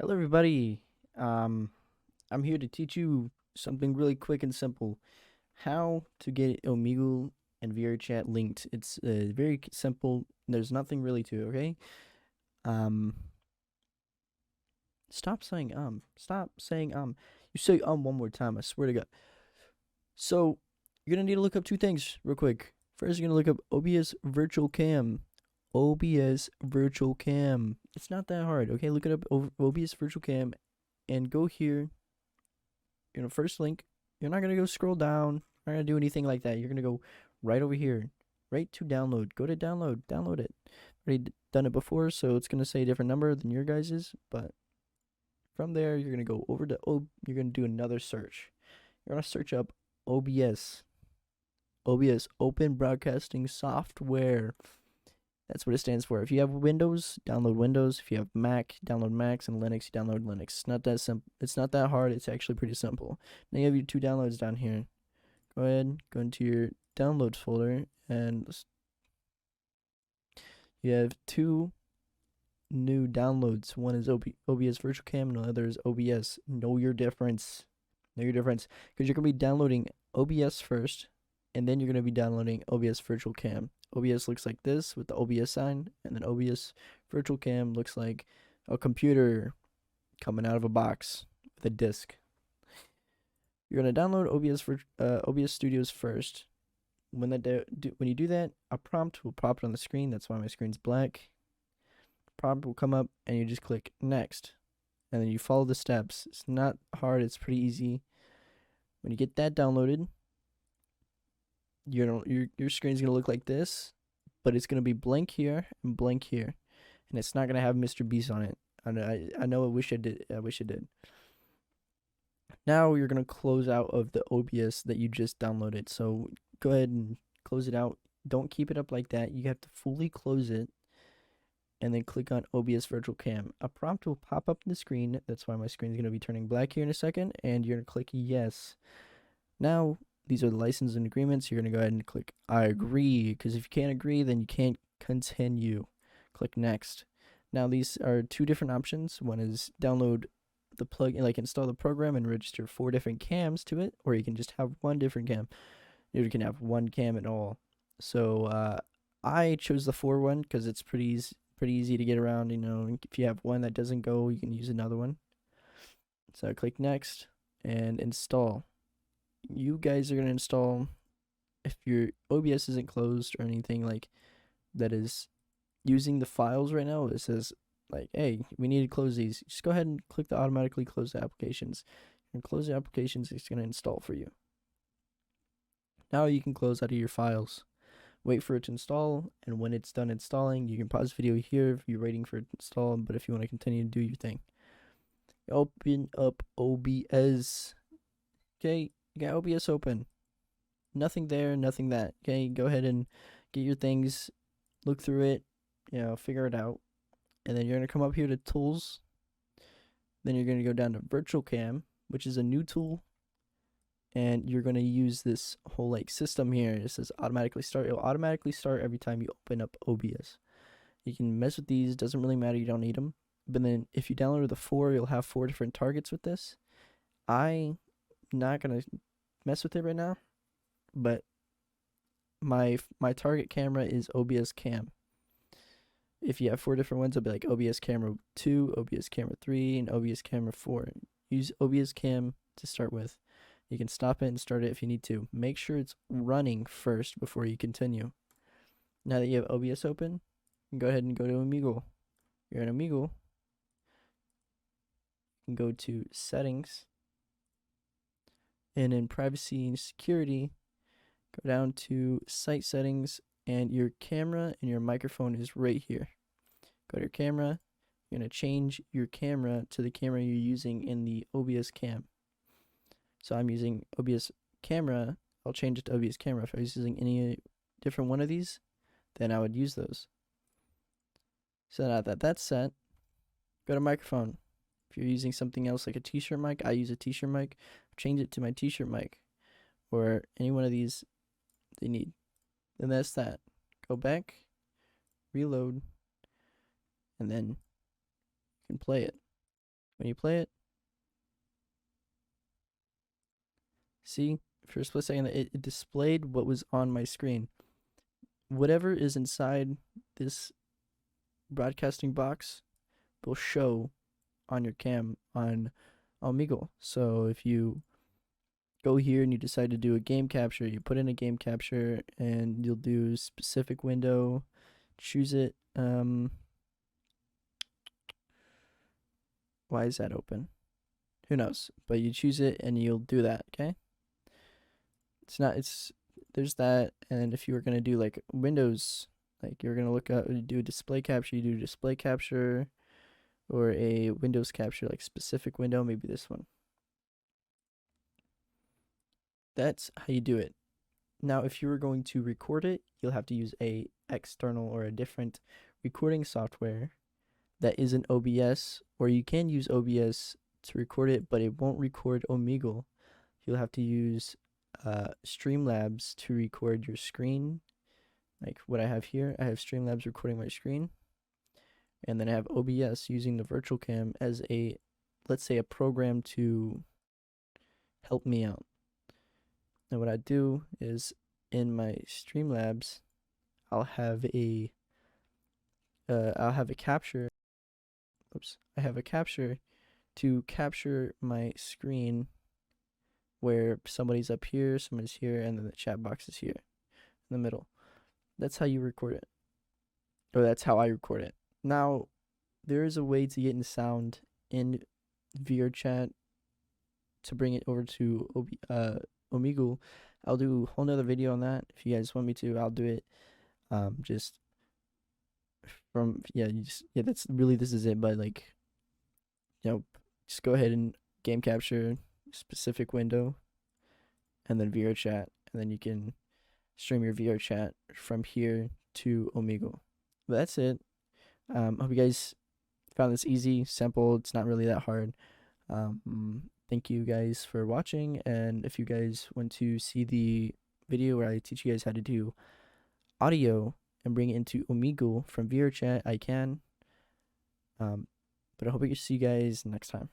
Hello, everybody. I'm here to teach you something really quick and simple: how to get Omegle and Vrchat linked. It's very simple. There's nothing really to it. Okay. Um, stop saying. Stop saying. You say one more time. I swear to God. So you're gonna need to look up two things real quick. First, you're gonna look up OBS Virtual Cam. OBS Virtual Cam. It's not that hard. Okay, look it up. OBS Virtual Cam, and go here. First link. You're not gonna go scroll down. You're not gonna do anything like that. You're gonna go right over here, right to download. Go to download. Download it. Already done it before, so it's gonna say a different number than your guys's. But from there, you're gonna go over to You're gonna do another search. You're gonna search up OBS. OBS, Open Broadcasting Software. That's what it stands for. If you have Windows, download Windows. If you have Mac, download Macs, and Linux, download Linux. It's not that simple. It's not that hard. It's actually pretty simple. Now you have your two downloads down here. Go ahead, go into your downloads folder, and you have two new downloads. One is OBS Virtual Cam, and the other is OBS. Know your difference. Know your difference, because you're gonna be downloading OBS first, and then you're gonna be downloading OBS Virtual Cam. OBS looks like this with the OBS sign, and then OBS Virtual Cam looks like a computer coming out of a box with a disk. You're gonna download OBS Studios first. When you do that, a prompt will pop on the screen. That's why my screen's black. Prompt will come up, and you just click next, and then you follow the steps. It's not hard. It's pretty easy. When you get that downloaded, your screen's gonna look like this, but it's gonna be blank here and blank here, and it's not gonna have Mr. Beast on it. I know. I wish I did. I wish it did. Now you're gonna close out of the OBS that you just downloaded. So go ahead and close it out. Don't keep it up like that. You have to fully close it, and then click on OBS Virtual Cam. A prompt will pop up on the screen. That's why my screen is gonna be turning black here in a second, and you're gonna click yes. Now these are the license and agreements. You're going to go ahead and click I agree, because if you can't agree, then you can't continue. Click next. Now these are two different options. One is download the plugin, like install the program and register 4 different cams to it, or you can just have one different cam. You can have one cam at all. So I chose the 4 one because it's pretty easy to get around. If you have one that doesn't go, you can use another one. So I click next and install. You guys are going to install, if your OBS isn't closed or anything like that is using the files right now, it says like, hey, we need to close these. Just go ahead and click the automatically close the applications. And close the applications, it's going to install for you. Now you can close out of your files. Wait for it to install, and when it's done installing, you can pause video here if you're waiting for it to install, but if you want to continue to do your thing. Open up OBS. Okay, you got OBS open. Nothing there, nothing that. Okay, go ahead and get your things, look through it, figure it out. And then you're going to come up here to tools. Then you're going to go down to virtual cam, which is a new tool. And you're going to use this whole system here. It says automatically start. It'll automatically start every time you open up OBS. You can mess with these, doesn't really matter, you don't need them. But then if you download the 4, you'll have 4 different targets with this. I'm not going to mess with it right now, but my target camera is OBS Cam. If you have 4 different ones, it'll be like OBS Camera 2, OBS Camera 3, and OBS Camera 4. Use OBS Cam to start with. You can stop it and start it if you need to. Make sure it's running first before you continue. Now that you have OBS open, you can go ahead and go to Omegle. You're in Omegle. You can go to Settings. And in Privacy and Security, go down to Site Settings, and your camera and your microphone is right here. Go to your camera. You're going to change your camera to the camera you're using in the OBS Cam. So I'm using OBS Camera. I'll change it to OBS Camera. If I was using any different one of these, then I would use those. So now that that's set, go to microphone. If you're using something else like a t-shirt mic, I use a t-shirt mic. Change it to my t-shirt mic, or any one of these they need. Then that's that. Go back, reload, and then you can play it. When you play it, see, for a split second, it displayed what was on my screen. Whatever is inside this broadcasting box will show on your cam on Omegle. So if you go here and you decide to do a game capture, you put in a game capture and you'll do specific window, choose it. Why is that open? Who knows? But you choose it and you'll do that, okay? There's that. And if you were gonna do like Windows, like you're gonna look up, do a display capture, you do display capture, or a Windows capture, like specific window, maybe this one. That's how you do it. Now, if you were going to record it, you'll have to use a external or a different recording software that isn't OBS, or you can use OBS to record it, but it won't record Omegle. You'll have to use Streamlabs to record your screen. Like what I have here, I have Streamlabs recording my screen, and then I have OBS using the virtual cam as a, let's say, a program to help me out. And what I do is in my Streamlabs, I'll have a capture. Oops, I have a capture to capture my screen where somebody's up here, somebody's here, and then the chat box is here in the middle. That's how you record it, or that's how I record it. Now, there is a way to get in sound in Vrchat to bring it over to Omegle. I'll do a whole nother video on that. If you guys want me to, I'll do it. Just from that's really, this is it. But like, just go ahead and game capture specific window, and then Vrchat, and then you can stream your Vrchat from here to Omegle. But that's it. Hope you guys found this easy, simple. It's not really that hard. Thank you guys for watching, and if you guys want to see the video where I teach you guys how to do audio and bring it into Omegle from Vrchat, I can. But I hope I can see you guys next time.